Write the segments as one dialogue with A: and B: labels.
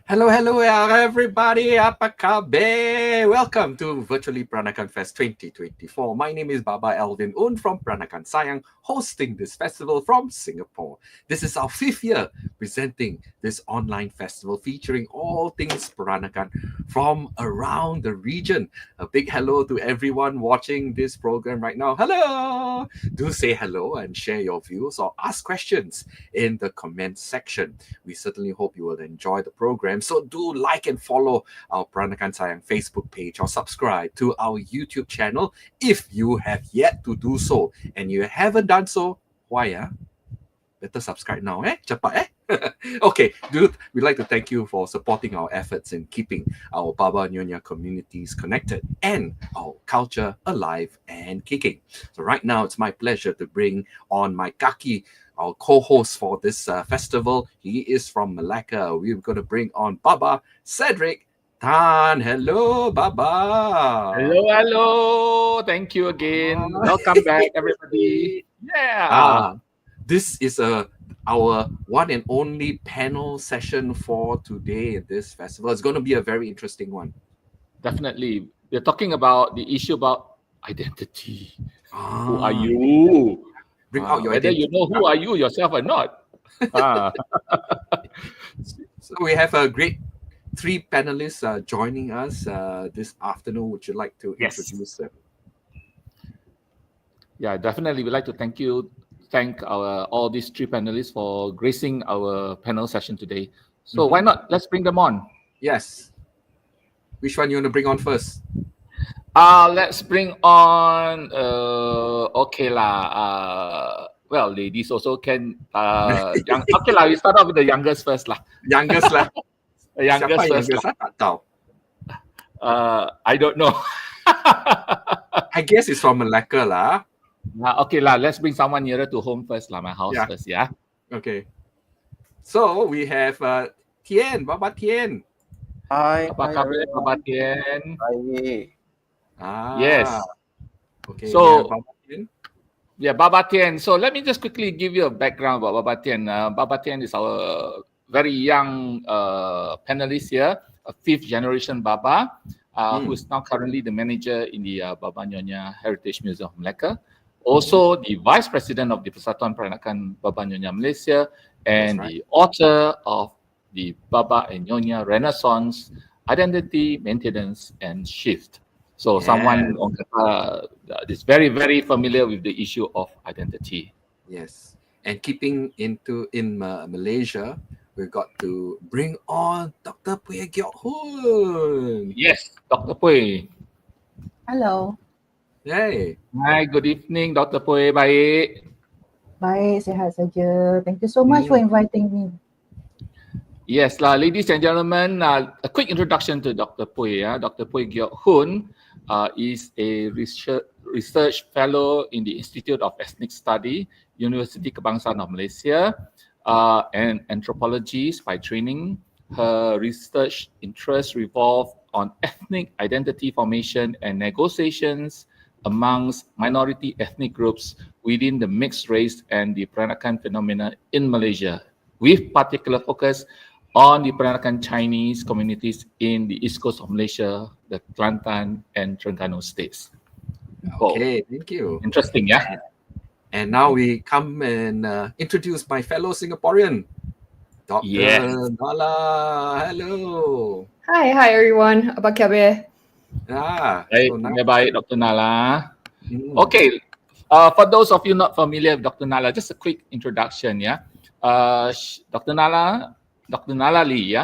A: Hello, hello, everybody. Apa kabar? Welcome to Virtually Peranakan Fest 2024. My name is Baba Alvin Un from Peranakan Sayang, hosting this festival from Singapore. This is our fifth year presenting this online festival featuring all things Peranakan from around the region. A big hello to everyone watching this program right now. Hello! Do say hello and share your views or ask questions in the comments section. We certainly hope you will enjoy the program. So do like and follow our Peranakan Sayang Facebook page or subscribe to our YouTube channel if you have yet to do so. And you haven't done so, why? Better subscribe now, Cepat, Okay, dude, we'd like to thank you for supporting our efforts in keeping our Baba and Nyonya communities connected and our culture alive and kicking. So right now, it's my pleasure to bring on my kaki, our co-host for this festival. He is from Malacca. We're going to bring on Baba Cedric Tan. Hello, Baba.
B: Hello. Thank you again. Welcome back, everybody. Yeah.
A: This is our one and only panel session for today in this festival. It's going to be a very interesting one.
B: Definitely. We're talking about the issue about identity. Who are you?
A: Bring out your
B: whether
A: identity.
B: You know who are you yourself or not.
A: So we have a great three panelists joining us this afternoon. Would you like to introduce them?
B: Yeah, definitely. We'd like to thank all these three panelists for gracing our panel session today. So why not? Let's bring them on.
A: Yes. Which one you want to bring on first?
B: Let's bring on. Okay lah. Well, ladies also can. Okay lah. We start off with the youngest first lah.
A: Youngest lah.
B: Youngest
A: Siapa
B: first
A: youngest lah? Tak tahu.
B: I don't know.
A: I guess it's from Malacca lah.
B: Okay lah. Let's bring someone nearer to home first lah. My house first, yeah.
A: Okay. So we have Thien, Baba Thien.
C: Hi.
B: Apa khabar, Baba Thien?
C: Hi.
B: Yes.
A: Okay.
B: So,
A: Baba Thien.
B: Yeah, Baba Thien. So let me just quickly give you a background about Baba Thien. Baba Thien is our very young panelist here, a fifth generation Baba, who is now currently the manager in the Baba Nyonya Heritage Museum of Malacca. Also, the vice president of the Persatuan Peranakan Baba Nyonya Malaysia, and the author of the Baba and Nyonya Renaissance Identity, Maintenance, and Shift. So someone is very, very familiar with the issue of identity.
A: Yes. And keeping in Malaysia, we got to bring on Dr. Puy Giok.
B: Yes, Dr. Puy.
D: Hello.
A: Hey.
B: Hi, good evening, Dr. Puy. Baik.
D: Baik, sihat saja. Thank you so much for inviting me.
B: Yes, ladies and gentlemen, a quick introduction to Dr. Puy. Dr. Puy Giok Hun is a research fellow in the Institute of Ethnic Study, University Kebangsaan of Malaysia, and anthropologist by training. Her research interests revolve on ethnic identity formation and negotiations amongst minority ethnic groups within the mixed race and the Peranakan phenomena in Malaysia, with particular focus on the Peranakan Chinese communities in the east coast of Malaysia, the Kelantan and Terengganu states.
A: Okay, thank you.
B: Interesting, yeah?
A: And now we come and introduce my fellow Singaporean, Dr. Nala. Hello.
E: Hi everyone. Apa khabar?
B: Baik, Dr. Nala. Okay, for those of you not familiar with Dr. Nala, just a quick introduction, yeah? Dr. Nala Lee,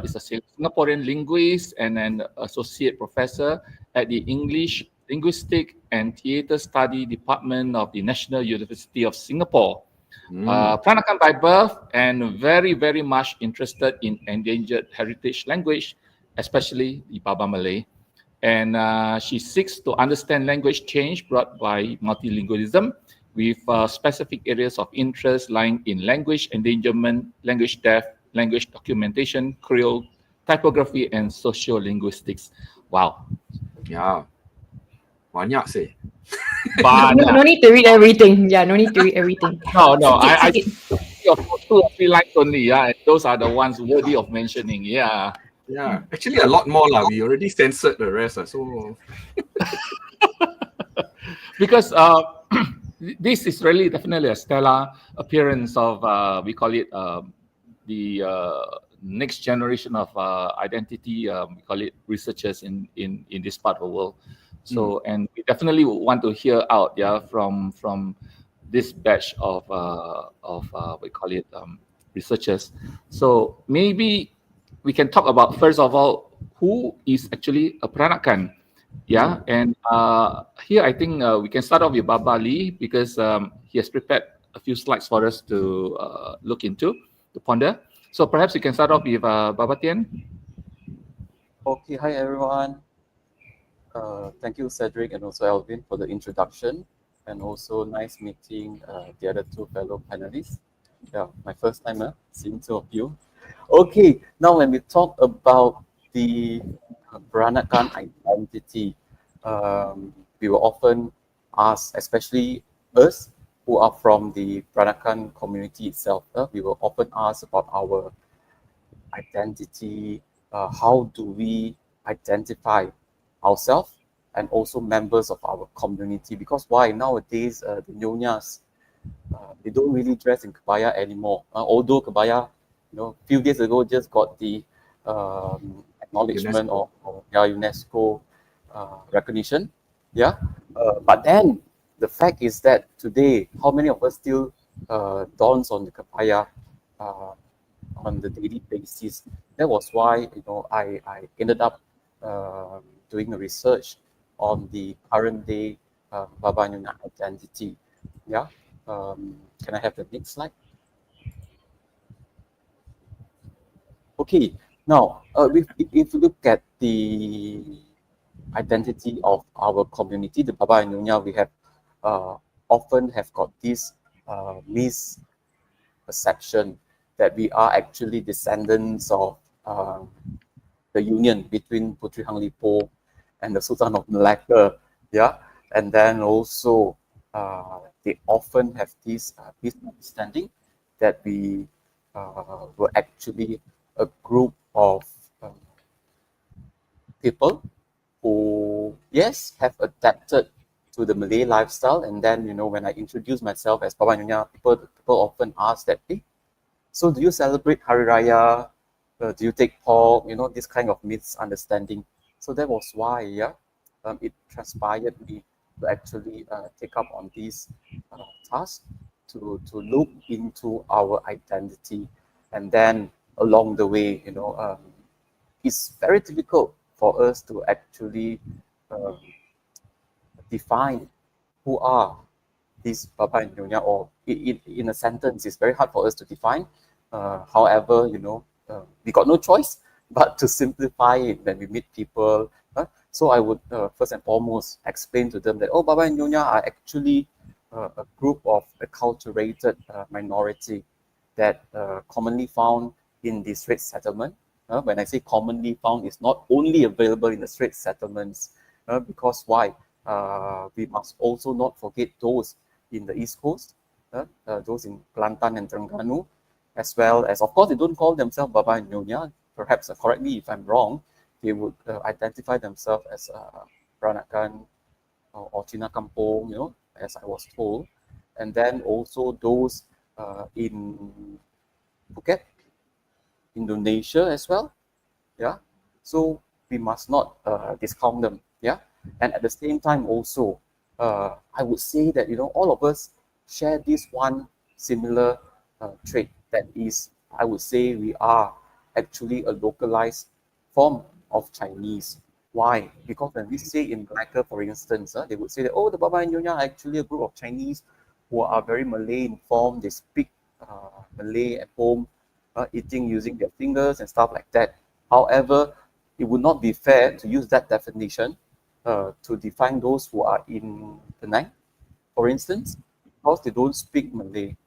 B: is a Singaporean linguist and an associate professor at the English, Linguistic and Theatre Study Department of the National University of Singapore. Peranakan by birth and very, very much interested in endangered heritage language, especially the Baba Malay. And she seeks to understand language change brought by multilingualism, with specific areas of interest lying in language endangerment, language death, language documentation, Creole, typography, and sociolinguistics. Wow.
A: Yeah. Banyak sih.
E: No need to read everything. Yeah, no need to read everything.
B: No. I 2 or 3 lines only. Yeah, and those are the ones worthy of mentioning. Yeah.
A: Yeah, actually a lot more lah. We already censored the rest. So
B: Because this is really definitely a stellar appearance of we call it the next generation of identity. We call it researchers in this part of the world. So and we definitely want to hear out from this batch of we call it researchers. So maybe we can talk about first of all who is actually a Peranakan. Yeah, and here I think we can start off with Baba Lee because he has prepared a few slides for us to look into, to ponder. So perhaps you can start off with Baba Thien.
C: Okay, hi everyone. Thank you, Cedric, and also Alvin for the introduction, and also nice meeting the other two fellow panelists. Yeah, my first time seeing two of you. Okay, now when we talk about the Peranakan identity, we will often ask, especially us who are from the Peranakan community itself, we will often ask about our identity, how do we identify ourselves and also members of our community, because why nowadays the Nyonyas, they don't really dress in kebaya anymore, although kebaya, few days ago just got the acknowledgement of UNESCO recognition, but then the fact is that today, how many of us still dons on the kebaya on the daily basis? That was why I ended up doing a research on the current day Baba and Nyonya identity. Can I have the next slide? Okay, now if you look at the identity of our community, the Baba and Nyonya, we have often have got this misperception that we are actually descendants of the union between Putri Hanglipo and the Sultan of Malacca, and then also they often have this misunderstanding that we were actually a group of people who, yes, have adapted to the Malay lifestyle. And then, when I introduce myself as Baba and Nyonya, people often ask that, hey, so do you celebrate Hari Raya? Do you take pork? This kind of misunderstanding. So that was why, it transpired me to actually take up on this task to look into our identity. And then along the way, it's very difficult for us to actually define who are these Baba and Nyonya, or in a sentence, it's very hard for us to define. However, we got no choice but to simplify it when we meet people. So I would first and foremost explain to them that, Baba and Nyonya are actually a group of acculturated minority that commonly found in the Straits settlement. When I say commonly found, it's not only available in the Straits settlements, because why? We must also not forget those in the East Coast, those in Kelantan and Terengganu, as well as, of course, they don't call themselves Baba and Nyonya. Perhaps correct me if I'm wrong. They would identify themselves as Peranakan or Cina Kampung, as I was told. And then also those in Phuket, Indonesia as well. So we must not discount them. And at the same time also, I would say that all of us share this one similar trait, that is, I would say we are actually a localized form of Chinese. Why? Because when we say in Malacca, for instance, they would say that, the Baba and Nyonya are actually a group of Chinese who are very Malay informed. They speak Malay at home, eating using their fingers and stuff like that. However, it would not be fair to use that definition to define those who are in Penang, for instance, because they don't speak Malay.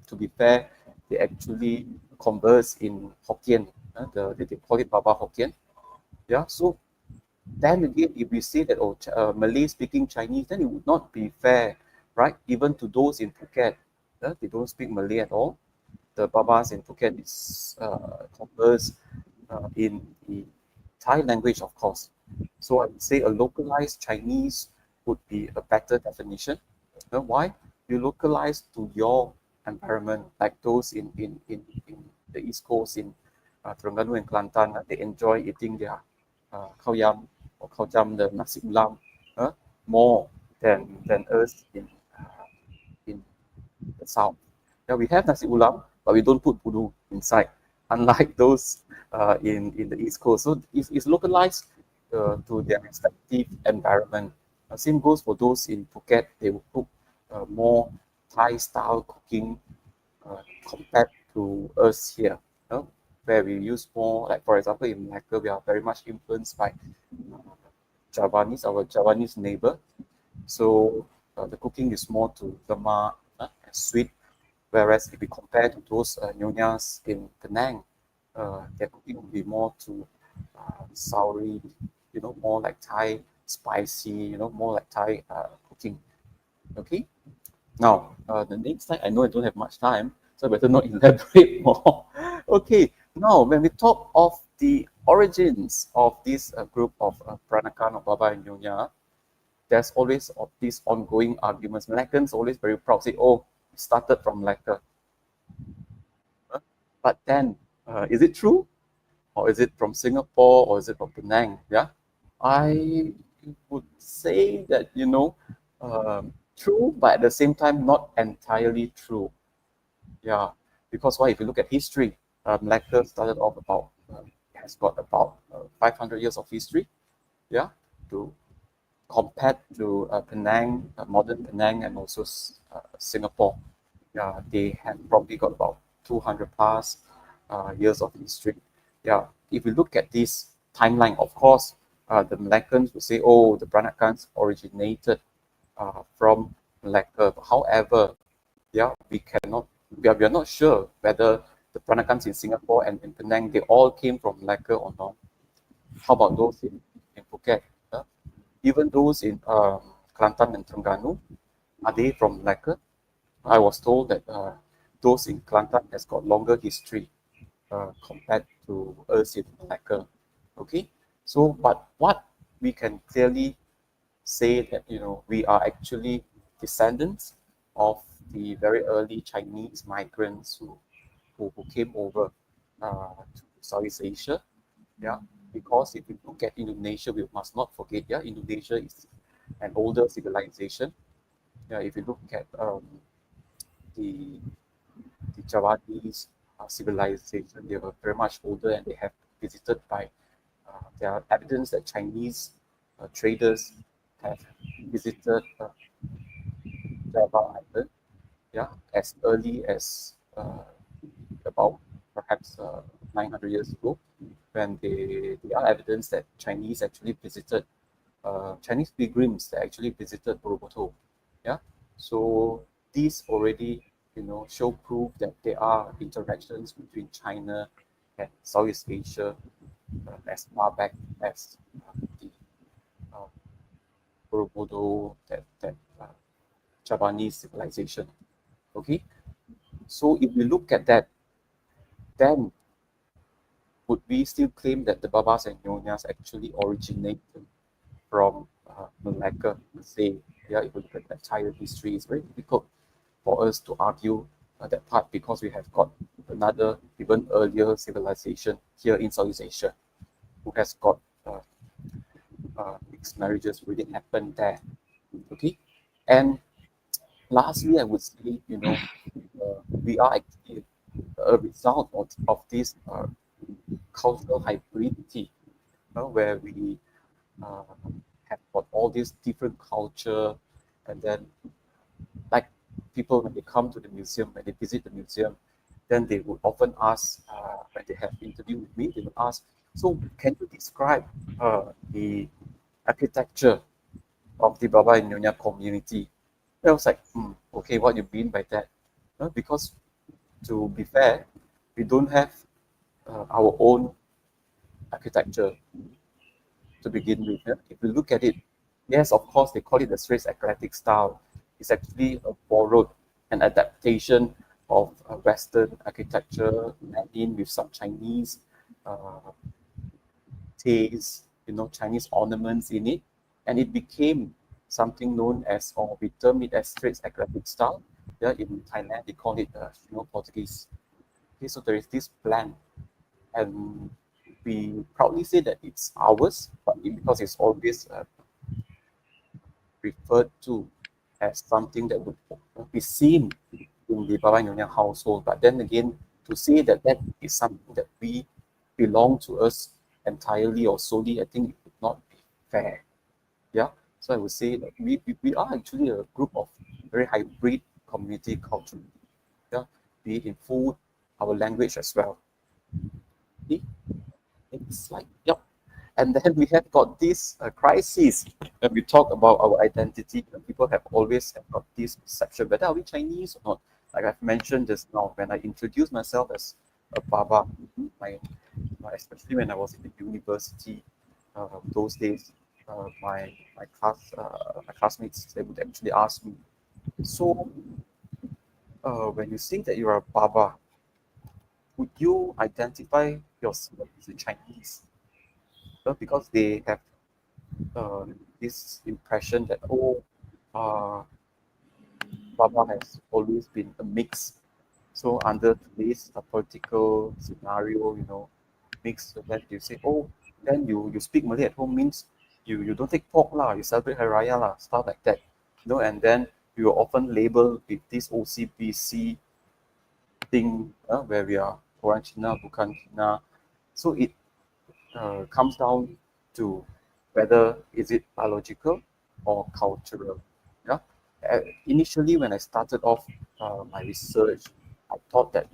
C: To be fair, they actually converse in Hokkien. They call it Baba Hokkien. So then again, if we say that Malay speaking Chinese, then it would not be fair, right? Even to those in Phuket, they don't speak Malay at all. the Babas in Phuket is converse in the Thai language, of course. So I would say a localized Chinese would be a better definition. Why? You localize to your environment, like those in the East Coast, in Terengganu and Kelantan, they enjoy eating their khao yam or khao jam, the nasi ulam, more than us in the south. Yeah, we have nasi ulam, but we don't put pudu inside, unlike those in the East Coast. So it's localized to their respective environment. Same goes for those in Phuket. They will cook more Thai-style cooking compared to us here, where we use more, like for example in Malacca, we are very much influenced by Javanese, our Javanese neighbor. So the cooking is more to lemak and sweet, whereas if we compare to those Nyonyas in Penang, their cooking will be more to soury, more like Thai spicy, more like Thai cooking. Okay. Now, the next slide, I know I don't have much time, so I better not elaborate more. Okay, now when we talk of the origins of this group of Peranakan or Baba and Nyonya, there's always these ongoing arguments. Malaccans always very proud, say, oh, it started from Malacca. But then, is it true? Or is it from Singapore, or is it from Penang? Yeah, I would say that, true, but at the same time, not entirely true. Yeah, because why? If you look at history, Malacca started off has got about 500 years of history. Yeah, to compared to Penang, modern Penang, and also Singapore. Yeah, they have probably got about 200 plus years of history. Yeah, if you look at this timeline, of course, the Malaccans will say, oh, the Peranakans originated from Malacca. However, yeah, we are not sure whether the Peranakans in Singapore and in Penang, they all came from Malacca or not. How about those in Phuket? Even those in Kelantan and Terengganu, are they from Malacca? I was told that those in Kelantan has got longer history compared to us in Malacca. Okay, so but what we can clearly say that we are actually descendants of the very early Chinese migrants who came over to Southeast Asia. Yeah, because if we look at Indonesia, we must not forget, yeah, Indonesia is an older civilization. Yeah, if you look at the Javanese civilization, they were very much older, and they have visited by there are evidence that Chinese traders have visited Java Island, yeah, as early as about perhaps 900 years ago, when there are evidence that Chinese actually visited Chinese pilgrims that actually visited Borobudur. Yeah, so these already show proof that there are interactions between China and Southeast Asia as far back as the Borobudur, that Javanese civilization. Okay, so if we look at that, then would we still claim that the Babas and Nyonyas actually originated from Malacca? Say, yeah, if we look at the entire history, it's very difficult for us to argue that part, because we have got another even earlier civilization here in Southeast Asia who has got mixed marriages really happened there. Okay, and lastly, I would say, we are actually a result of this cultural hybridity, where we have got all these different culture, and then like people, when they come to the museum, when they visit the museum, then they would often ask, when they have interview with me, they would ask, so can you describe the architecture of the Baba and Nyonya community? And I was like, okay, what do you mean by that? Because to be fair, we don't have our own architecture to begin with. Yeah? If you look at it, yes, of course, they call it the Straits Eclectic style. It's actually a borrowed an adaptation of Western architecture, and in with some Chinese taste, Chinese ornaments in it, and it became something known as, or we term it as Straits Agric style. Yeah, in Thailand they call it Portuguese. Okay, so there is this plan, and we proudly say that it's ours, but because it's always referred to as something that would be seen in the Baba and Nyonya household. But then again, to say that that is something that we belong to us entirely or solely, I think it would not be fair. Yeah. So I would say that we are actually a group of very hybrid community culture. Yeah. Be it in food, our language as well. See? It's like, yep. And then we have got this crisis when we talk about our identity. People have always got this perception, whether are we Chinese or not. Like I've mentioned just now, when I introduced myself as a Baba, especially when I was in the university, those days, my classmates, they would actually ask me, so when you say that you're a Baba, would you identify yourself as a Chinese? Because they have this impression that, Baba has always been a mix. So under today's political scenario, mix, then you say, then you speak Malay at home means you don't take pork lah, you celebrate Hari Raya lah, stuff like that. And then you are often labeled with this OCBC thing, where we are orang Cina, bukan Cina. So it comes down to whether is it biological or cultural. Yeah. Initially, when I started off my research, I thought that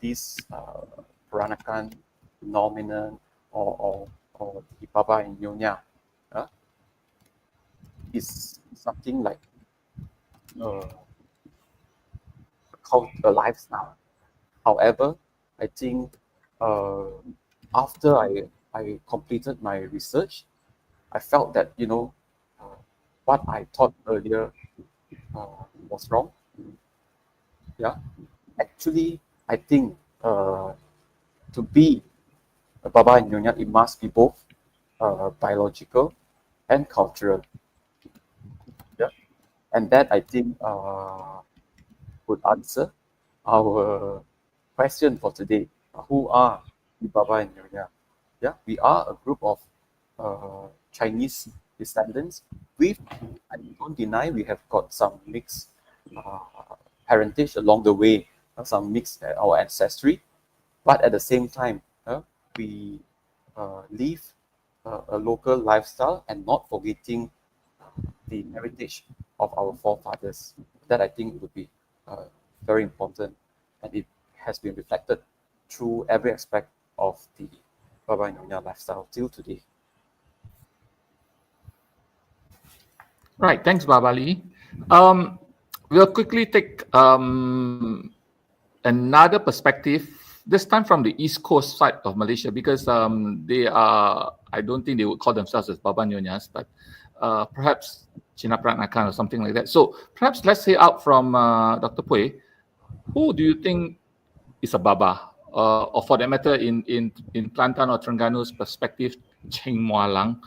C: this Peranakan phenomenon or the Baba and Nyonya is something like a lifestyle. However, I think after I completed my research, I felt that what I thought earlier was wrong. Yeah, actually, I think to be a Baba and Nyonya, it must be both biological and cultural. Yeah, and that I think would answer our question for today. Who are the Baba and Nyonya? Yeah, we are a group of Chinese descendants. I don't deny we have got some mixed parentage along the way, some mixed our ancestry, but at the same time, we live a local lifestyle and not forgetting the heritage of our forefathers. That I think would be very important, and it has been reflected through every aspect of the Baba and Nyonya lifestyle till today.
B: Right, thanks, Baba Lee. We'll quickly take another perspective, this time from the East Coast side of Malaysia, because they are, I don't think they would call themselves as Baba Nyonyas, but perhaps Cina Peranakan or something like that. So perhaps let's hear out from Dr. Pui. Who do you think is a Baba? Or for that matter, in Kelantan or Terenggano's perspective, Cheng Mualang?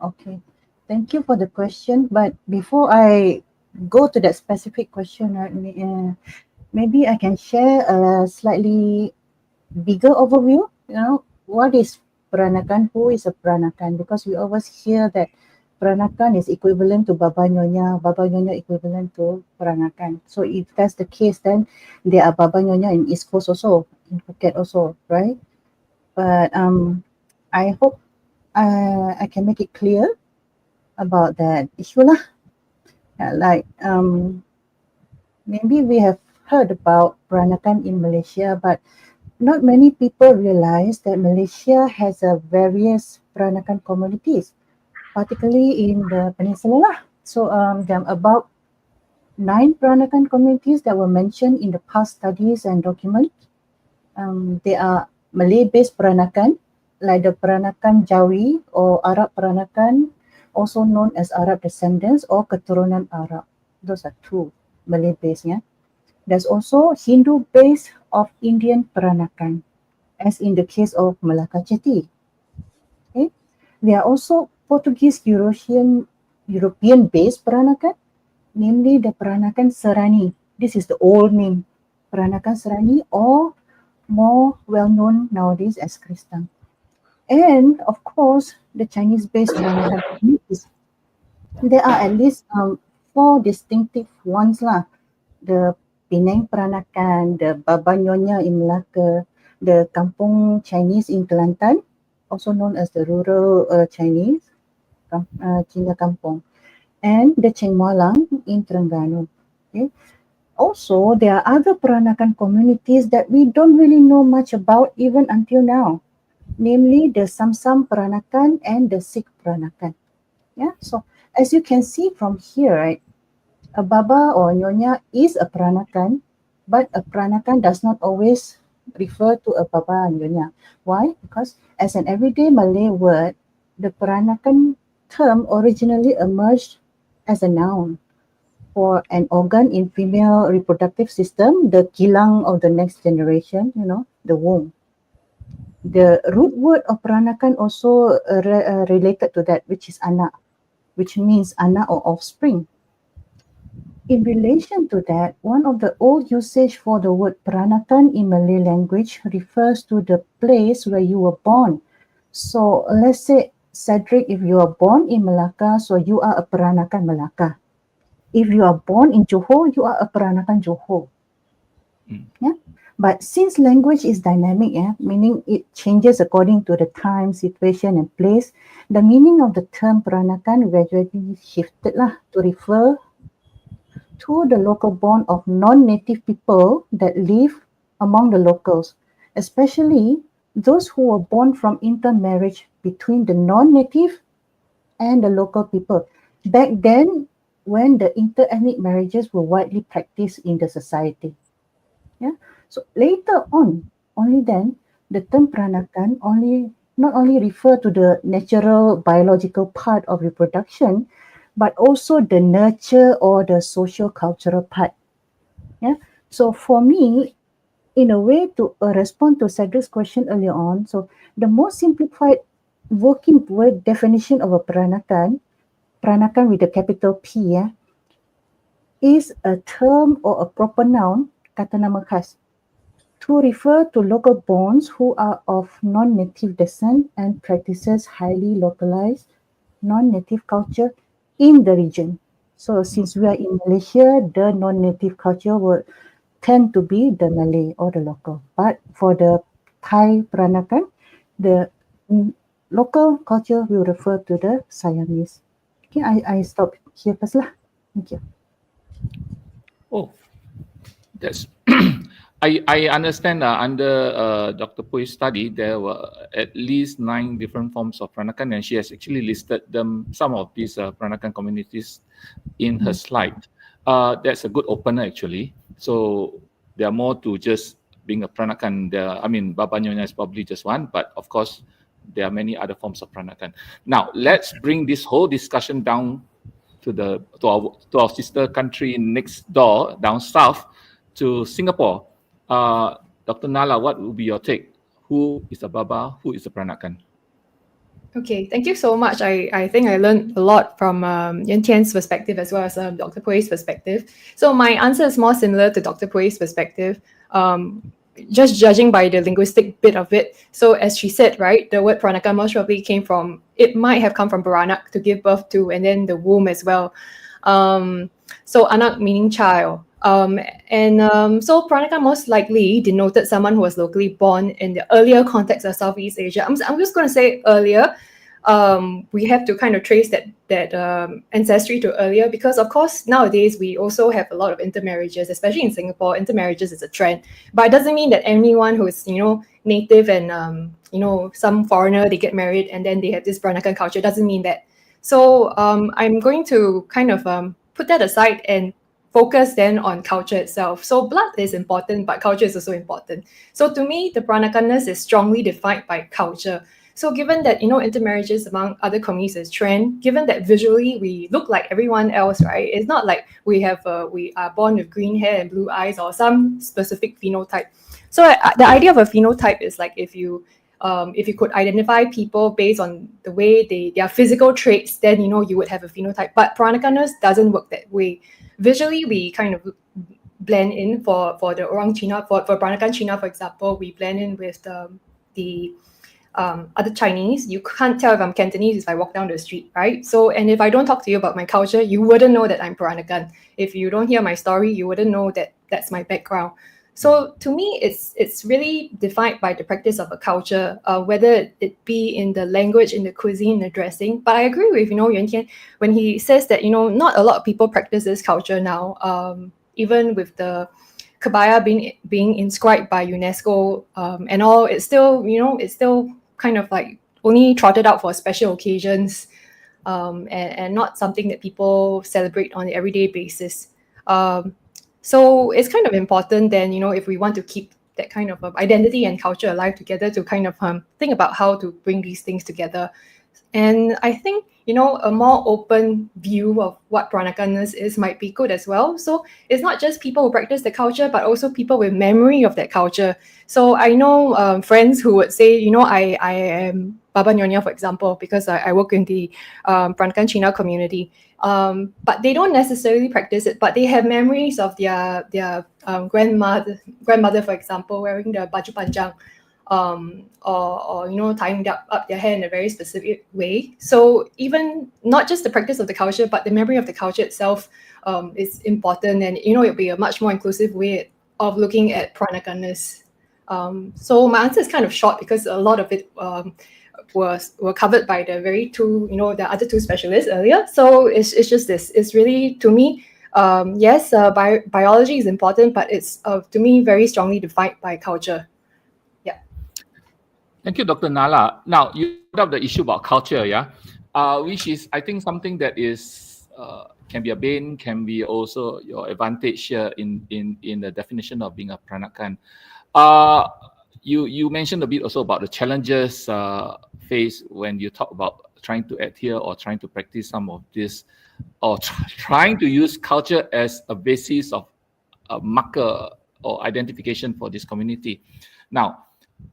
D: Okay. Thank you for the question. But before I go to that specific question, maybe I can share a slightly bigger overview. What is Peranakan? Who is a Peranakan? Because we always hear that Peranakan is equivalent to Baba Nyonya equivalent to Peranakan. So if that's the case, then there are Baba Nyonya in East Coast also, in Phuket also, right? But I hope I can make it clear about that issue lah. Like maybe we have heard about Peranakan in Malaysia, but not many people realize that Malaysia has a various Peranakan communities, particularly in the peninsula lah. So there are about 9 Peranakan communities that were mentioned in the past studies and documents. They are Malay-based Peranakan, like the Peranakan Jawi or Arab Peranakan, also known as Arab descendants or keturunan Arab. Those are 2 Malay base. Yeah, there's also Hindu base of Indian Peranakan, as in the case of Melaka Chetty. Okay, there are also Portuguese European based Peranakan, namely the Peranakan Serani. This is the old name, Peranakan Serani, or more well known nowadays as Kristang. And of course, the Chinese based Peranakan communities. There are at least 4 distinctive ones lah. The Penang Peranakan, the Babas and Nyonyas in Melaka, the Kampung Chinese in Kelantan, also known as the rural Chinese, Cina Kampung, and the Cheng Malang in Terengganu. Okay. Also, there are other Peranakan communities that we don't really know much about even until now, namely the Samsam Peranakan and the Sikh Peranakan. Yeah, so as you can see from here, right, a Baba or Nyonya is a Peranakan, but a Peranakan does not always refer to a Baba and Nyonya. Why? Because as an everyday Malay word, the Peranakan term originally emerged as a noun for an organ in female reproductive system, the kilang of the next generation, the womb. The root word of Peranakan also related to that, which is anak, which means anak or offspring. In relation to that, one of the old usage for the word Peranakan in Malay language refers to the place where you were born. So let's say, Cedric, if you are born in Melaka, so you are a Peranakan Melaka. If you are born in Johor, you are a Peranakan Johor. Yeah? But since language is dynamic, meaning it changes according to the time, situation, and place, the meaning of the term Peranakan gradually shifted to refer to the local bond of non-native people that live among the locals, especially those who were born from intermarriage between the non-native and the local people. Back then, when the inter-ethnic marriages were widely practiced in the society. Yeah. So later on, only then, the term Peranakan not only refer to the natural biological part of reproduction, but also the nurture or the social cultural part. Yeah. So for me, in a way to respond to Cedric's question earlier on, so the most simplified working word definition of a Peranakan with a capital P, is a term or a proper noun, kata nama khas, to refer to local bonds who are of non-native descent and practices highly localized non-native culture in the region. So since we are in Malaysia, the non-native culture will tend to be the Malay or the local. But for the Thai Peranakan, the local culture will refer to the Siamese. Okay, I stop here first lah. Thank you.
B: Oh, that's I understand under Dr. Pui's study, there were at least 9 different forms of Peranakan, and she has actually listed some of these Peranakan communities in her slide. That's a good opener actually. So there are more to just being a Peranakan. Baba Nyonya is probably just one, but of course there are many other forms of Peranakan. Now let's bring this whole discussion down to our sister country next door, down south, to Singapore. Dr. Nala, what would be your take? Who is a Baba? Who is a Peranakan?
E: Okay, thank you so much. I think I learned a lot from Thien's perspective as well as Dr. Pui's perspective. So my answer is more similar to Dr. Pui's perspective, just judging by the linguistic bit of it. So as she said, right, the word Peranakan most probably it might have come from Beranak, to give birth to, and then the womb as well. So anak meaning child. So Peranakan most likely denoted someone who was locally born in the earlier context of Southeast Asia. I'm just going to say earlier. We have to kind of trace that ancestry to earlier, because of course nowadays we also have a lot of intermarriages, especially in Singapore. Intermarriages is a trend, but it doesn't mean that anyone who is native and some foreigner, they get married and then they have this Peranakan culture. Doesn't mean that. So I'm going to kind of put that aside and focus then on culture itself. So blood is important, but culture is also important. So to me, the Peranakanness is strongly defined by culture. So given that, intermarriages among other communities is trend, given that visually we look like everyone else, right? It's not like we are born with green hair and blue eyes or some specific phenotype. So the idea of a phenotype is like if you could identify people based on the way their physical traits, then you would have a phenotype. But Peranakaners doesn't work that way. Visually, we kind of blend in for the Orang Cina, for Peranakan Cina, for example, we blend in with the other Chinese. You can't tell if I'm Cantonese if I walk down the street, right? So, and if I don't talk to you about my culture, you wouldn't know that I'm Peranakan. If you don't hear my story, you wouldn't know that that's my background. So to me, it's really defined by the practice of a culture, whether it be in the language, in the cuisine, the dressing. But I agree with Yuen Thien when he says that not a lot of people practice this culture now. Even with the Kebaya being inscribed by UNESCO and all, it's still kind of like only trotted out for special occasions and not something that people celebrate on an everyday basis. So it's kind of important then, if we want to keep that kind of identity and culture alive together, to kind of think about how to bring these things together. And I think, a more open view of what Peranakaness is might be good as well. So it's not just people who practice the culture, but also people with memory of that culture. So I know friends who would say, I am Babas and Nyonyas, for example, because I work in the Peranakan Cina community. But they don't necessarily practice it, but they have memories of their grandmother, for example, wearing the baju panjang. Or tying up their hair in a very specific way. So even not just the practice of the culture, but the memory of the culture itself is important, and it'll be a much more inclusive way of looking at Peranakaness. So my answer is kind of short because a lot of it were covered by the the other two specialists earlier. So it's just this. It's really, to me, yes, biology is important, but it's to me very strongly defined by culture.
B: Thank you, Dr. Nala. Now, you brought up the issue about culture, which is, I think, something that is can be a bane, can be also your advantage here in the definition of being a Peranakan. You mentioned a bit also about the challenges faced when you talk about trying to adhere or trying to practice some of this, or trying to use culture as a basis of a marker or identification for this community. Now,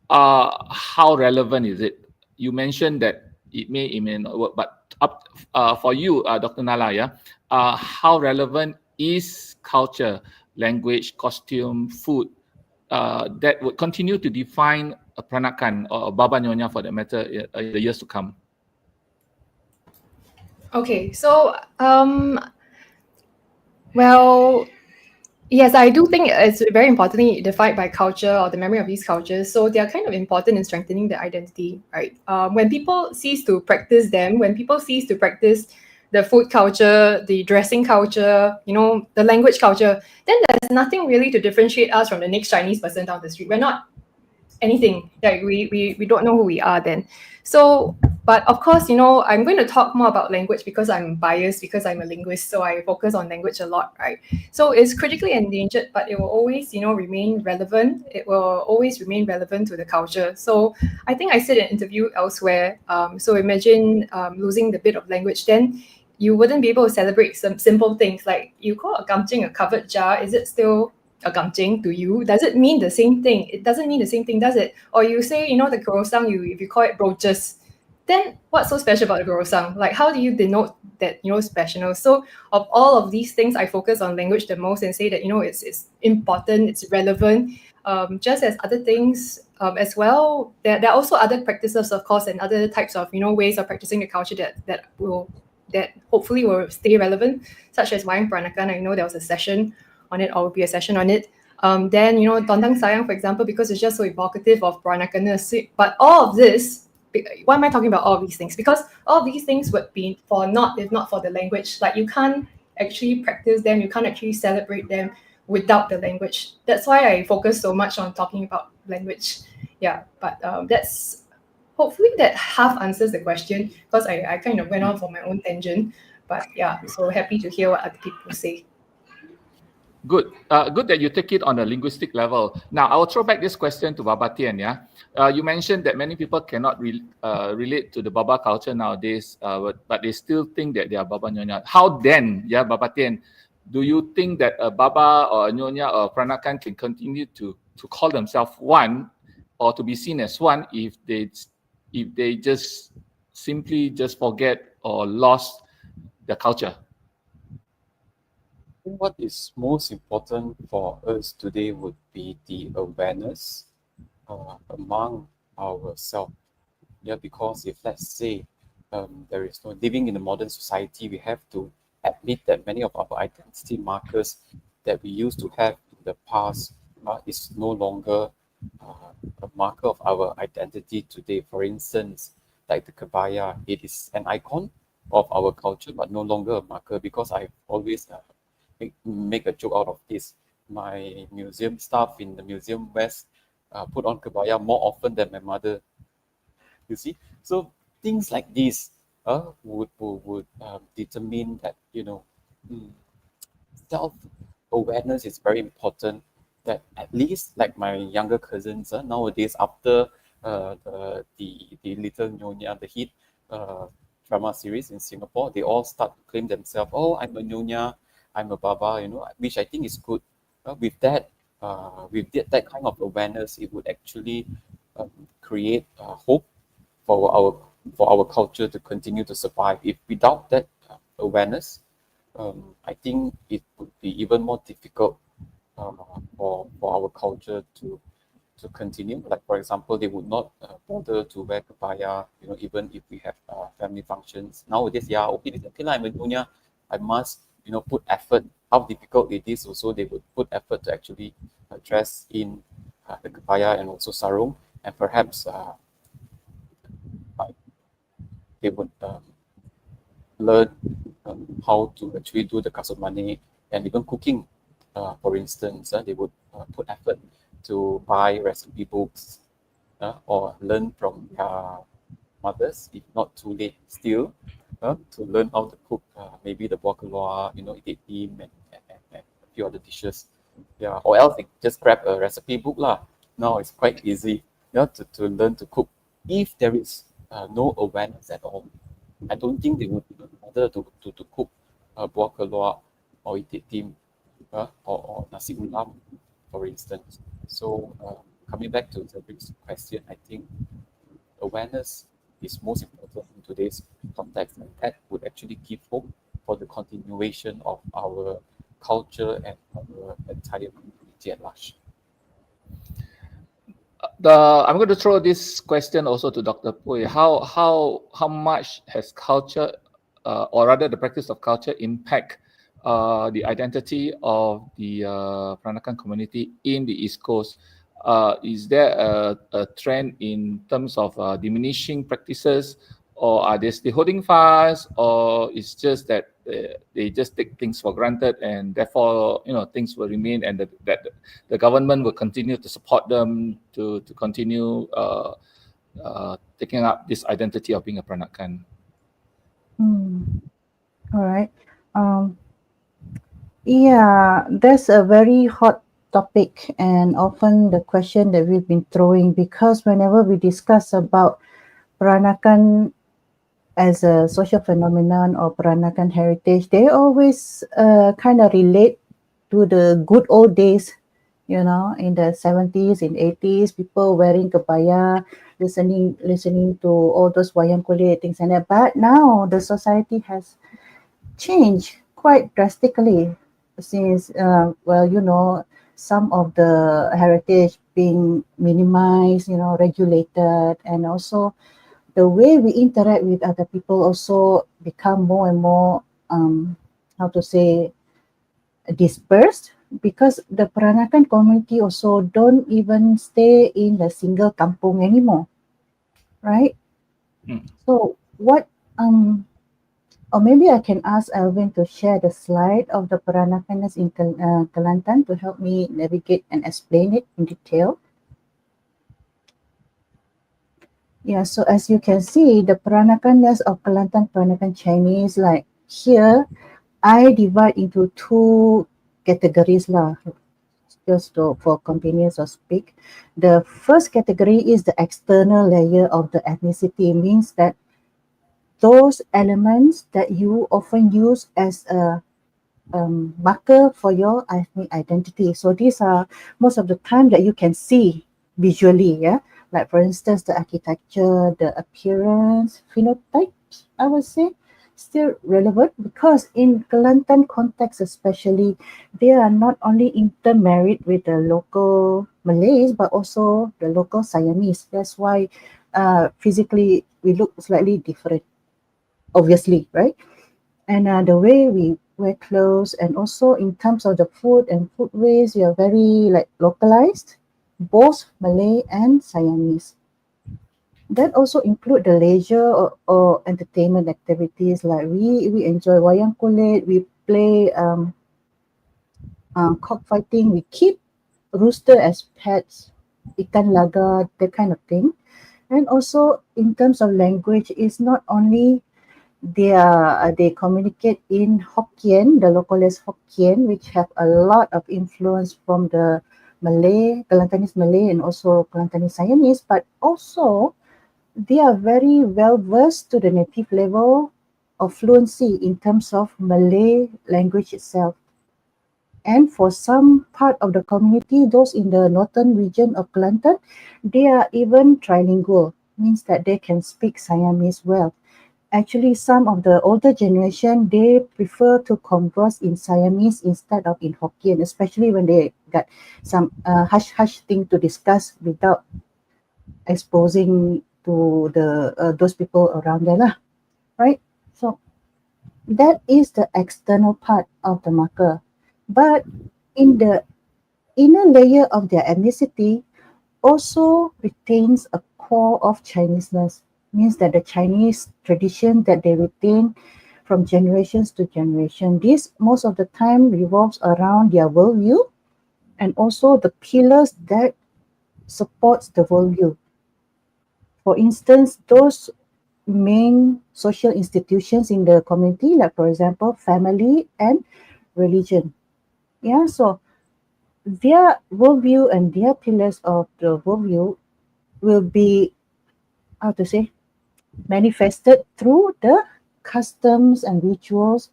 B: how relevant is it? You mentioned that it may not work, but for you, Dr. Nala, how relevant is culture, language, costume, food that would continue to define a Peranakan or a Babas and Nyonyas for that matter in the years to come?
E: Okay, so well, yes, I do think it's very importantly defined by culture or the memory of these cultures. So they are kind of important in strengthening the identity, right? When people cease to practice them, when people cease to practice the food culture, the dressing culture, the language culture, then there's nothing really to differentiate us from the next Chinese person down the street. We're not anything. Like we don't know who we are then. So, but of course, I'm going to talk more about language because I'm biased, because I'm a linguist, so I focus on language a lot, right? So it's critically endangered, but it will always, remain relevant. It will always remain relevant to the culture. So I think I said in an interview elsewhere, so imagine losing the bit of language, then you wouldn't be able to celebrate some simple things like you call a gamjing a covered jar. Is it still a gamjing to you? Does it mean the same thing? It doesn't mean the same thing, does it? Or you say, the gorosang, if you call it brooches, then what's so special about the gorosang? Like, how do you denote that, specialness? So of all of these things, I focus on language the most and say that, it's important, it's relevant, just as other things as well. There are also other practices, of course, and other types of, ways of practicing the culture that hopefully will stay relevant, such as Wayang Peranakan. I know there was a session on it, or will be a session on it. Then, Tondang Sayang, for example, because it's just so evocative of Peranakaness. But all of this, why am I talking about all of these things? Because all of these things would be if not for the language. Like, you can't actually practice them, you can't actually celebrate them without the language. That's why I focus so much on talking about language. Yeah, but that's hopefully that half answers the question, because I kind of went on for my own tangent. But yeah, so happy to hear what other people say.
B: Good. Good that you take it on a linguistic level. Now, I will throw back this question to Baba Thien. Yeah, you mentioned that many people cannot relate to the Baba culture nowadays, but they still think that they are Baba Nyonya. How then, yeah, Baba Thien, do you think that a Baba or a Nyonya or a Peranakan can continue to call themselves one, or to be seen as one if they just simply just forget or lost their culture?
C: What is most important for us today would be the awareness among ourselves. Yeah, because if let's say there is no living in a modern society, we have to admit that many of our identity markers that we used to have in the past is no longer a marker of our identity today. For instance, like the kebaya, it is an icon of our culture, but no longer a marker, because I always make a joke out of this. My museum staff in the Museum West put on kebaya more often than my mother. You see, so things like this would determine that, self awareness is very important. That at least like my younger cousins nowadays, after the Little Nyonya, the hit drama series in Singapore, they all start to claim themselves. Oh, I'm a Nyonya, I'm a Baba, which I think is good. With that kind of awareness, it would actually create hope for our culture to continue to survive. If without that awareness, I think it would be even more difficult for our culture to continue. Like for example, they would not bother to wear kebaya, even if we have family functions. Nowadays, yeah, okay, they say, okay, I'm a Nyonya, I must, put effort. How difficult it is also, they would put effort to actually dress in the kebaya and also sarung, and perhaps they would learn how to actually do the kasut mane and even cooking. For instance, they would put effort to buy recipe books or learn from their mothers, if not too late still, to learn how to cook maybe the buah keluar, itik tim and a few other dishes. Yeah, or else they just grab a recipe book lah. Now it's quite easy, to learn to cook. If there is no awareness at all, I don't think they would bother to cook buah keluar or itik tim or nasi ulam, for instance. So coming back to the question, I think awareness is most important in today's context, and that would actually give hope for the continuation of our culture and our entire community at large.
B: I'm going to throw this question also to Dr. Pui. How much has culture, or rather the practice of culture, impact the identity of the Peranakan community in the East Coast? Is there a trend in terms of diminishing practices, or are they still holding fast, or it's just that they just take things for granted, and therefore things will remain, and that the government will continue to support them to continue taking up this identity of being a Peranakan?
D: All right. Yeah, that's a very hot topic, and often the question that we've been throwing, because whenever we discuss about Peranakan as a social phenomenon or Peranakan heritage, they always kind of relate to the good old days, in the 70s, in 80s, people wearing kebaya, listening to all those wayang kulit, things like that. But now the society has changed quite drastically since, some of the heritage being minimized, regulated, and also the way we interact with other people also become more and more, dispersed, because the Peranakan community also don't even stay in the single kampung anymore, right? So what, or maybe I can ask Alvin to share the slide of the Peranakaness in Kelantan to help me navigate and explain it in detail. Yeah, so as you can see, the Peranakaness of Kelantan Peranakan Chinese, like here, I divide into two categories lah, just for convenience of speak. The first category is the external layer of the ethnicity, means that those elements that you often use as a marker for your ethnic identity. So these are most of the time that you can see visually, yeah. Like for instance, the architecture, the appearance, phenotypes, I would say, still relevant because in Kelantan context especially, they are not only intermarried with the local Malays but also the local Siamese. That's why physically we look slightly different, obviously, right? And the way we wear clothes, and also in terms of the food and food ways, we are very like localized, both Malay and Siamese. That also include the leisure or entertainment activities, like we enjoy wayang kulit, we play cockfighting, we keep rooster as pets, ikan laga, that kind of thing. And also in terms of language, it's not only they communicate in Hokkien, the localized Hokkien, which have a lot of influence from the Malay, Kelantanese Malay, and also Kelantanese Siamese, but also they are very well versed to the native level of fluency in terms of Malay language itself. And for some part of the community, those in the northern region of Kelantan, they are even trilingual, means that they can speak Siamese well. Actually, some of the older generation, they prefer to converse in Siamese instead of in Hokkien, especially when they got some hush-hush thing to discuss without exposing to the those people around there lah, right? So that is the external part of the marker. But in the inner layer of their ethnicity also retains a core of Chineseness, means that the Chinese tradition that they retain from generations to generation. This most of the time revolves around their worldview and also the pillars that supports the worldview. For instance, those main social institutions in the community, like for example, family and religion. Yeah, so their worldview and their pillars of the worldview will be, how to say, manifested through the customs and rituals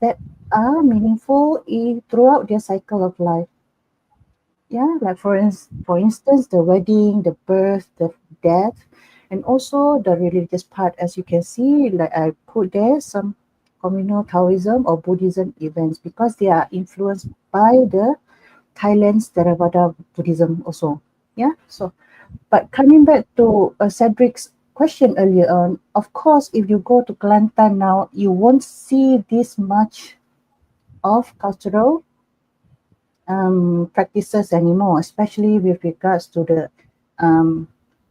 D: that are meaningful throughout their cycle of life. Yeah, like for instance, the wedding, the birth, the death, and also the religious part. As you can see, like I put there some communal Taoism or Buddhism events because they are influenced by the Thailand's Theravada Buddhism also. Yeah, so but coming back to Cedric's question earlier on, of course, if you go to Kelantan now, you won't see this much of cultural practices anymore, especially with regards to the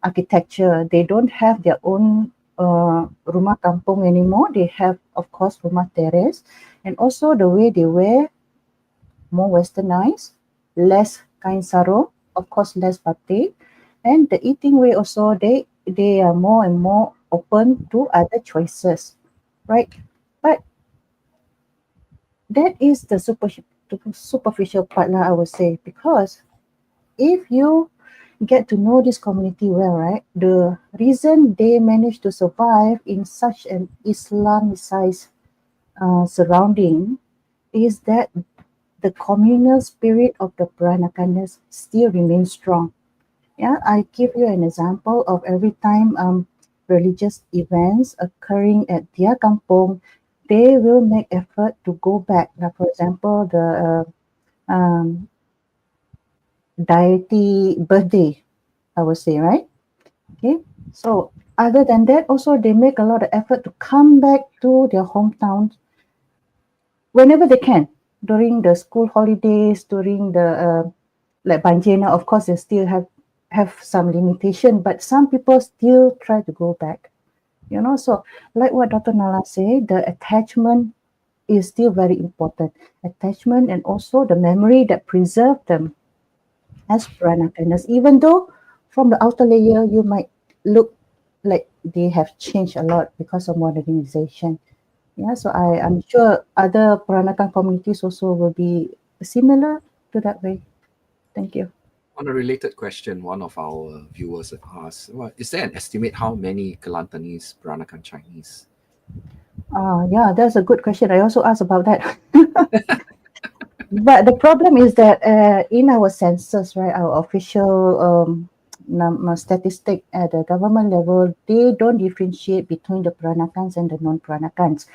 D: architecture. They don't have their own rumah kampung anymore. They have, of course, rumah terrace, and also the way they wear more westernized, less kain sarung, of course, less batik, and the eating way also they are more and more open to other choices, right? But that is the superficial part lah, I would say, because if you get to know this community well, right, the reason they manage to survive in such an Islamicized surrounding is that the communal spirit of the Peranakaners still remains strong. Yeah, I give you an example of every time religious events occurring at their kampong, they will make effort to go back. Like for example, the deity birthday, I would say, right? Okay, so other than that, also they make a lot of effort to come back to their hometowns whenever they can during the school holidays, during the like Banjena. Of course, they still have some limitation, but some people still try to go back. You know, so like what Dr. Nala said, the attachment is still very important. Attachment and also the memory that preserve them as Peranakaners, even though from the outer layer you might look like they have changed a lot because of modernization. Yeah, so I'm sure other Peranakan communities also will be similar to that way. Thank you.
A: On a related question, one of our viewers asked, is there an estimate how many Kelantanese Peranakan Chinese?
D: Yeah, that's a good question. I also asked about that. But the problem is that in our census, right, our official statistic at the government level, they don't differentiate between the Peranakans and the non-Peranakans.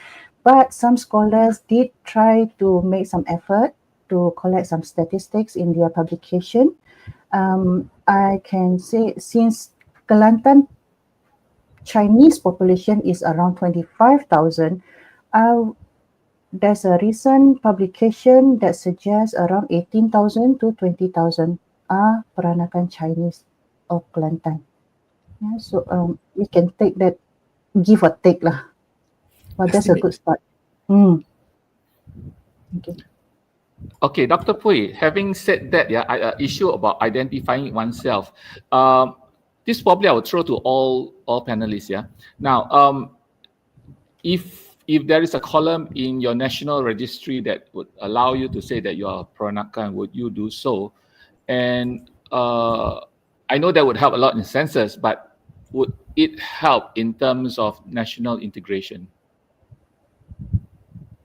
D: But some scholars did try to make some effort to collect some statistics in their publication. I can say since Kelantan Chinese population is around 25,000, there's a recent publication that suggests around 18,000 to 20,000 are Peranakan Chinese of Kelantan. Yeah, so we can take that, give or take lah. But that's a good start. Thank you.
B: Okay, Dr. Pui, having said that, issue about identifying oneself, this probably I will throw to all panelists. Yeah. Now, if there is a column in your national registry that would allow you to say that you are Peranakan, would you do so? And I know that would help a lot in census, but would it help in terms of national integration?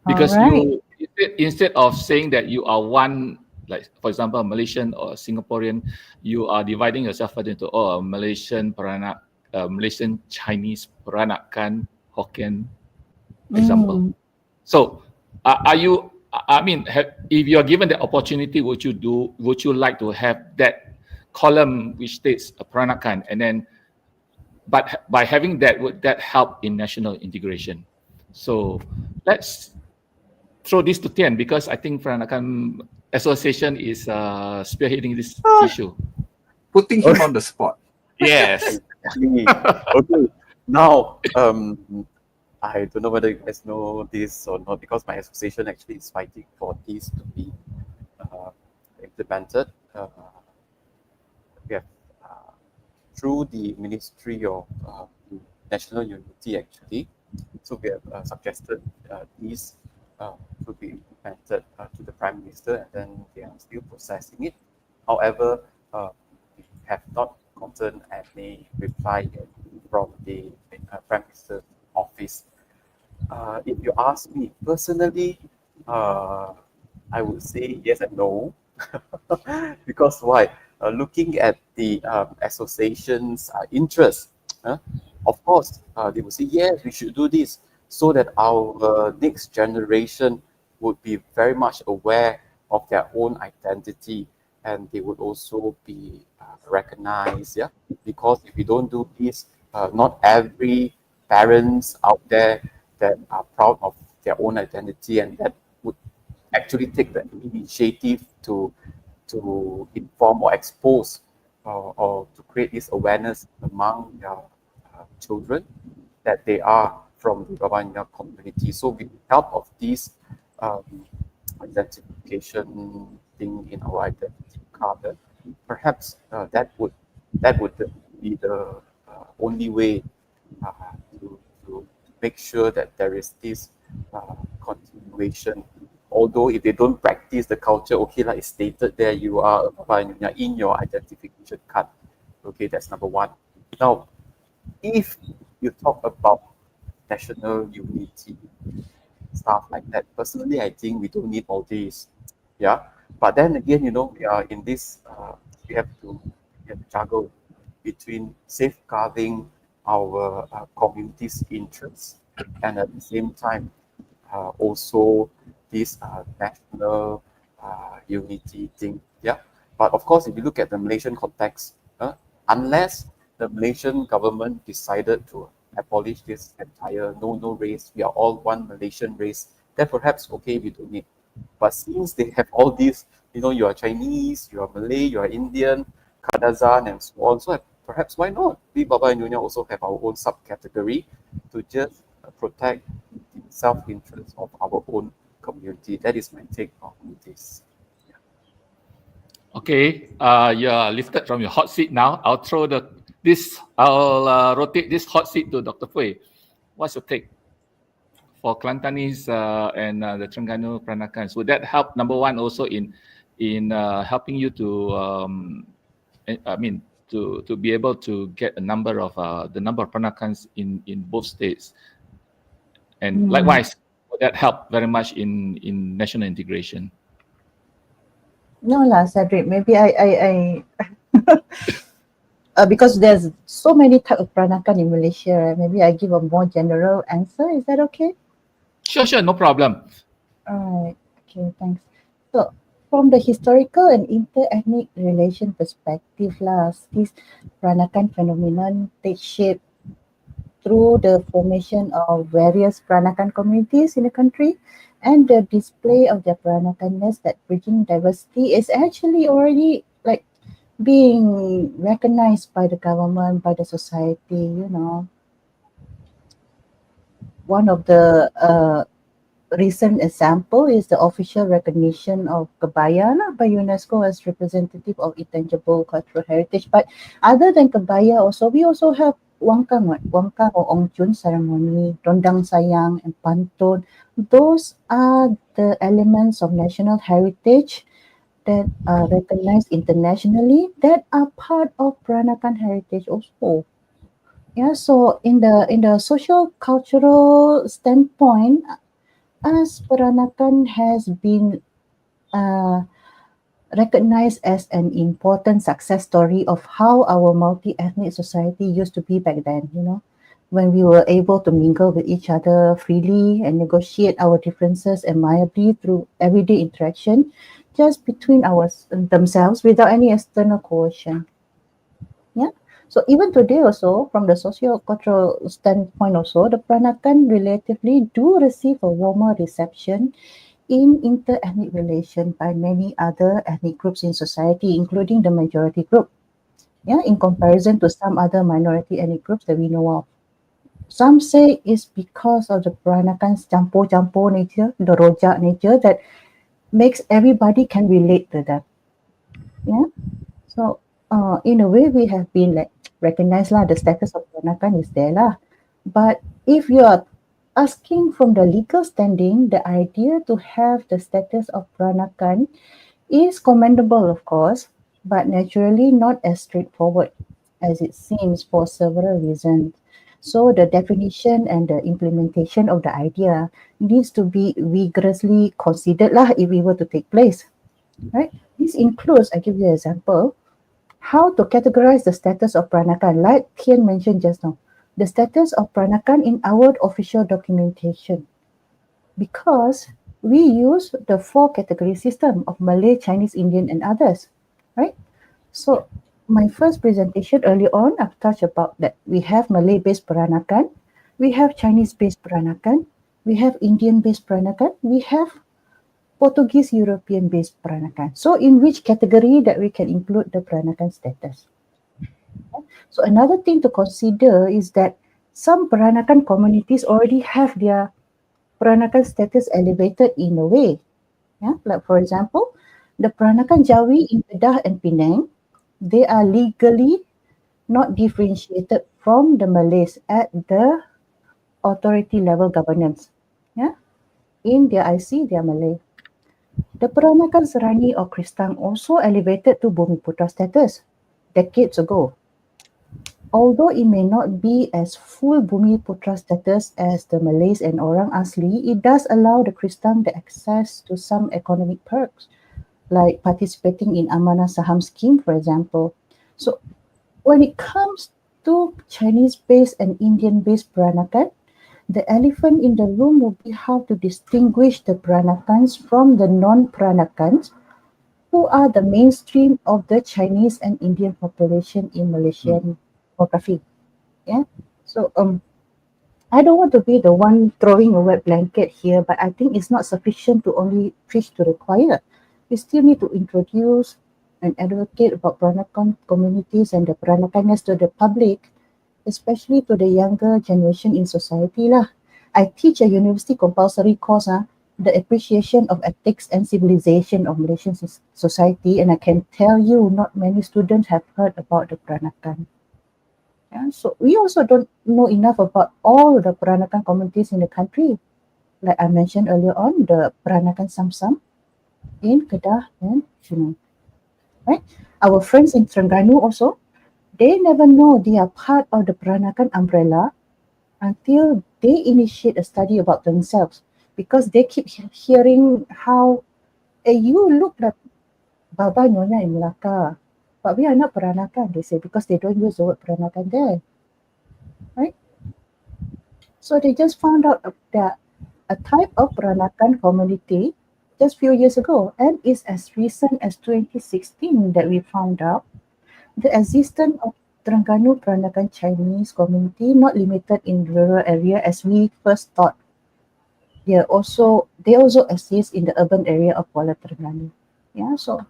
B: Because you, instead of saying that you are one, like for example, Malaysian or Singaporean, you are dividing yourself into Malaysian Malaysian Chinese Peranakan Hokkien example. So, are you? I mean, if you are given the opportunity, would you like to have that column which states Peranakan, and then, but by having that, would that help in national integration? So, let's throw this to Thien, because I think Peranakan Association is spearheading this issue.
A: Putting him on the spot.
B: Yes.
C: Okay. Now, I don't know whether you guys know this or not, because my association actually is fighting for this to be implemented. We have, through the Ministry of National Unity, actually. So we have suggested these to be implemented to the Prime Minister, and then they are still processing it. However, we have not gotten any reply yet from the Prime Minister's office. If you ask me personally, I would say yes and no. Because why? Looking at the association's interest, of course, they will say, yes, we should do this, so that our next generation would be very much aware of their own identity, and they would also be recognized. Yeah, because if we don't do this, not every parents out there that are proud of their own identity and that would actually take the initiative to inform or expose or to create this awareness among their children that they are from the Babas and Nyonyas community. So with the help of this identification thing in our identity card, perhaps that would be the only way to make sure that there is this continuation. Although if they don't practice the culture, okay, like it's stated there, you are a Babas and Nyonyas in your identification card. Okay, that's number one. Now, if you talk about national unity, stuff like that, personally, I think we don't need all these. Yeah, but then again, you know, we are in this. We have to juggle between safeguarding our community's interests and at the same time also this national unity thing. Yeah, but of course, if you look at the Malaysian context, unless the Malaysian government decided to abolish this entire no race, we are all one Malaysian race, then perhaps okay, we don't need. But since they have all these, you know, you are Chinese, you are Malay, you are Indian, Kadazan, and so on, so perhaps why not? We Babas and Nyonyas also have our own subcategory to just protect the self-interest of our own community. That is my take on this. Yeah.
B: Okay, you're lifted from your hot seat now. I'll throw I'll rotate this hot seat to Dr. Pui. What's your take Kelantanese and the Terengganu Peranakans? Would that help, number one, also in helping you to to be able to get a number of the number of Peranakans in both states, and likewise, would that help very much in national integration?
D: No lah, Cedric. Maybe I because there's so many type of Peranakan in Malaysia, right? Maybe I give a more general answer. Is that okay?
B: Sure, no problem.
D: Alright. Okay, thanks. So from the historical and inter-ethnic relation perspective lah, this Peranakan phenomenon takes shape through the formation of various Peranakan communities in the country, and the display of their Peranakanness, that bridging diversity, is actually already like being recognized by the government, by the society, you know. One of the recent example is the official recognition of kebaya by UNESCO as representative of intangible cultural heritage. But other than kebaya, also we also have wangkang, right? Wangkang or Ongchun ceremony, Rondang Sayang, and Pantun. Those are the elements of national heritage that are recognized internationally, that are part of Peranakan heritage also. Yeah, so in the social cultural standpoint, as Peranakan has been recognized as an important success story of how our multi-ethnic society used to be back then, you know, when we were able to mingle with each other freely and negotiate our differences amiably through everyday interaction just between themselves without any external coercion. Yeah. So even today also, from the socio-cultural standpoint also, the Peranakan relatively do receive a warmer reception in inter-ethnic relation by many other ethnic groups in society, including the majority group. Yeah, in comparison to some other minority ethnic groups that we know of. Some say it's because of the Peranakan's campur-campur nature, the rojak nature, that makes everybody can relate to them. Yeah. So in a way, we have been like recognized lah, the status of Peranakan is there lah. But if you are asking from the legal standing, the idea to have the status of Peranakan is commendable, of course, but naturally not as straightforward as it seems for several reasons. So the definition and the implementation of the idea needs to be vigorously considered lah if it were to take place. Right? This includes, I give you an example, how to categorize the status of Peranakan, like Thien mentioned just now, the status of Peranakan in our official documentation, because we use the 4 category system of Malay, Chinese, Indian, and others, right? So my first presentation earlier on, I've touched about that we have Malay-based Peranakan, we have Chinese-based Peranakan, we have Indian-based Peranakan, we have Portuguese European-based Peranakan. So in which category that we can include the Peranakan status? So another thing to consider is that some Peranakan communities already have their Peranakan status elevated in a way. Yeah, like for example, the Peranakan Jawi in Kedah and Penang, they are legally not differentiated from the Malays at the authority level governance. Yeah, in their IC, they are Malay. The Peranakan Serani or Kristang also elevated to Bumiputra status decades ago. Although it may not be as full Bumiputra status as the Malays and Orang Asli, it does allow the Kristang the access to some economic perks, like participating in Amanah Saham scheme, for example. So when it comes to Chinese-based and Indian-based Peranakan, the elephant in the room will be how to distinguish the Peranakans from the non-Peranakans, who are the mainstream of the Chinese and Indian population in Malaysian demography. Yeah. So I don't want to be the one throwing a wet blanket here, but I think it's not sufficient to only preach to the choir. We still need to introduce and advocate about Peranakan communities and the Peranakanness to the public, especially to the younger generation in society lah. I teach a university compulsory course, the appreciation of ethics and civilization of Malaysian society, and I can tell you not many students have heard about the Peranakan. Yeah, so we also don't know enough about all the Peranakan communities in the country. like I mentioned earlier on, the Peranakan Samsam in Kedah and Sungai. Right? Our friends in Terengganu also, they never know they are part of the Peranakan umbrella until they initiate a study about themselves, because they keep hearing how, you look like Baba Nyonya in Melaka, but we are not Peranakan, they say, because they don't use the word Peranakan there. Right? So they just found out that a type of Peranakan community just few years ago, and it's as recent as 2016 that we found out the existence of Terengganu Peranakan Chinese community, not limited in rural area as we first thought. They also exist in the urban area of Kuala Terengganu. Yeah, so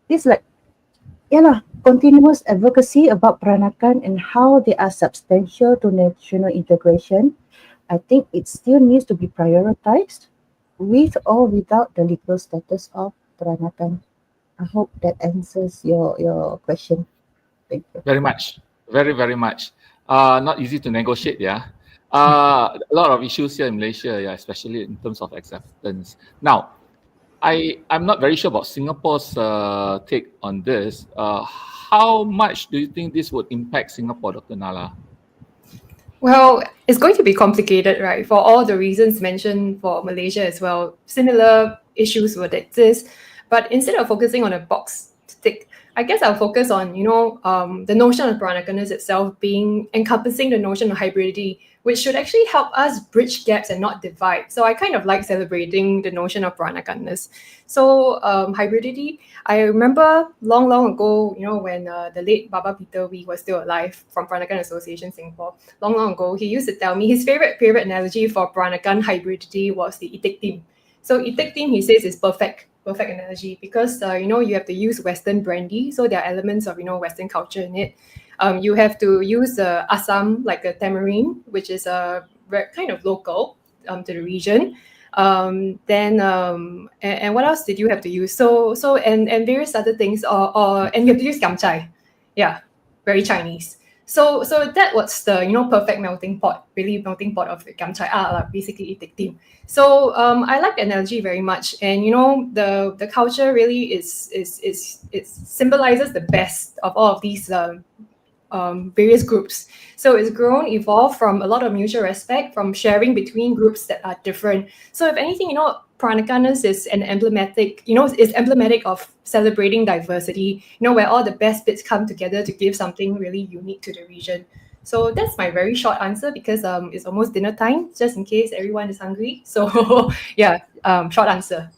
D: it's like, continuous advocacy about Peranakan and how they are substantial to national integration. I think it still needs to be prioritized with or without the legal status of Peranakan. I hope that answers your question. Thank you.
B: Very much. Very, very much. Not easy to negotiate, yeah. A lot of issues here in Malaysia, yeah, especially in terms of acceptance. Now, I'm not very sure about Singapore's take on this. How much do you think this would impact Singapore, Dr. Nala?
E: Well, it's going to be complicated, right? For all the reasons mentioned for Malaysia as well, similar issues would exist. But instead of focusing on a box to tick, I guess I'll focus on, the notion of Peranakaness itself being encompassing the notion of hybridity, which should actually help us bridge gaps and not divide. So I kind of like celebrating the notion of Peranakaness. So hybridity, I remember long ago, when the late Baba Peter Wee was still alive from Peranakan Association Singapore, long ago, he used to tell me his favorite period analogy for Peranakan hybridity was the itik team. So itik team, he says, is perfect analogy because you have to use Western brandy, so there are elements of Western culture in it. You have to use Assam, like a tamarind, which is kind of local to the region. Then and what else did you have to use? So and various other things, and you have to use gamchai, yeah, very Chinese. So that was the perfect melting pot of gamchai, basically itik team. So I like the analogy very much, and the culture really is it symbolizes the best of all of these various groups. So it's grown, evolved from a lot of mutual respect, from sharing between groups that are different. So if anything, Peranakaness is an emblematic, is emblematic of celebrating diversity, where all the best bits come together to give something really unique to the region. So that's my very short answer because it's almost dinner time, just in case everyone is hungry. So yeah, short answer.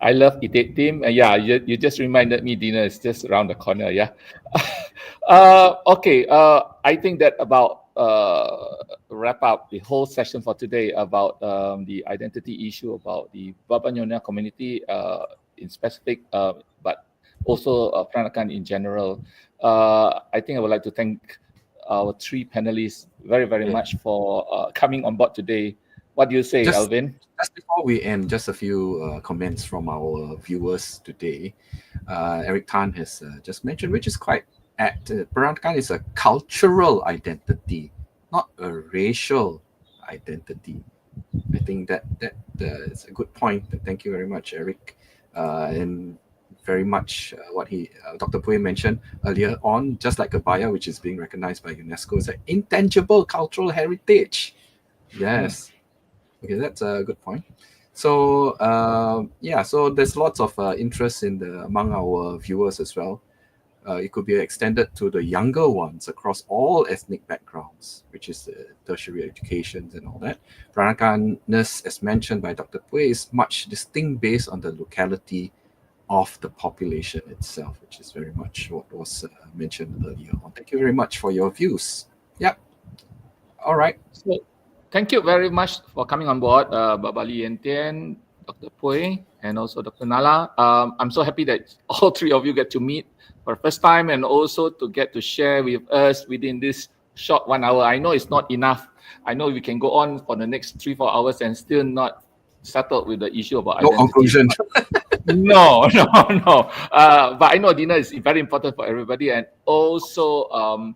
B: I love itik team. Yeah, you just reminded me dinner is just around the corner. Yeah. Okay. I think that about wrap up the whole session for today about the identity issue about the Baba Nyonya community in specific, but also Peranakan in general. I think I would like to thank our three panelists very, very much for coming on board today. What do you say, Alvin?
A: Just before we end, just a few comments from our viewers today. Eric Tan has just mentioned, which is quite apt. Peranakan is a cultural identity, not a racial identity. I think that is a good point. Thank you very much, Eric. And very much what Dr. Pui mentioned earlier on, just like Abaya, which is being recognized by UNESCO, is an intangible cultural heritage. Yes. Okay, that's a good point. So so there's lots of interest among our viewers as well. It could be extended to the younger ones across all ethnic backgrounds, which is tertiary education and all that. Peranakan-ness, as mentioned by Dr. Pui, is much distinct based on the locality of the population itself, which is very much what was mentioned earlier on. Thank you very much for your views. Yep. All right.
B: So, thank you very much for coming on board, Baba Lee and Thien, Dr. Pui, and also Dr. Nala. I'm so happy that all three of you get to meet for the first time and also to get to share with us within this short 1 hour. I know it's not enough. I know we can go on for the next 3-4 hours and still not settled with the issue about
A: No
B: identity.
A: conclusion.
B: No. But I know dinner is very important for everybody, and also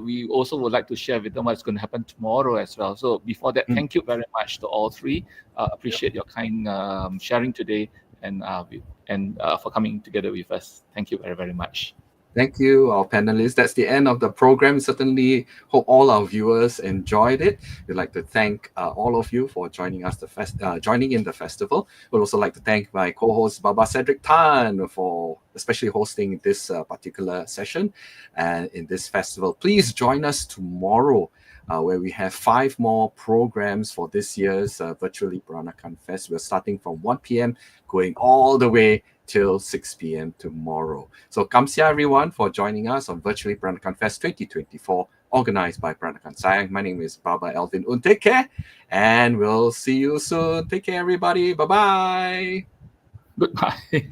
B: we also would like to share with them what's going to happen tomorrow as well. So before that, thank you very much to all three. Appreciate your kind sharing today and for coming together with us. Thank you very, very much.
A: Thank you, our panelists. That's the end of the program. Certainly hope all our viewers enjoyed it. We'd like to thank all of you for joining us joining in the festival. We'd also like to thank my co-host Baba Cedric Tan for especially hosting this particular session and in this festival. Please join us tomorrow, where we have 5 more programs for this year's Virtually Peranakan Fest. We're starting from 1 p.m. going all the way till 6 p.m. tomorrow. So kamsia everyone for joining us on Virtually Peranakan Fest 2024, organized by Peranakan Sayang. My name is Baba Alvin Un. Take care, and we'll see you soon. Take care, everybody. Bye-bye.
B: Goodbye.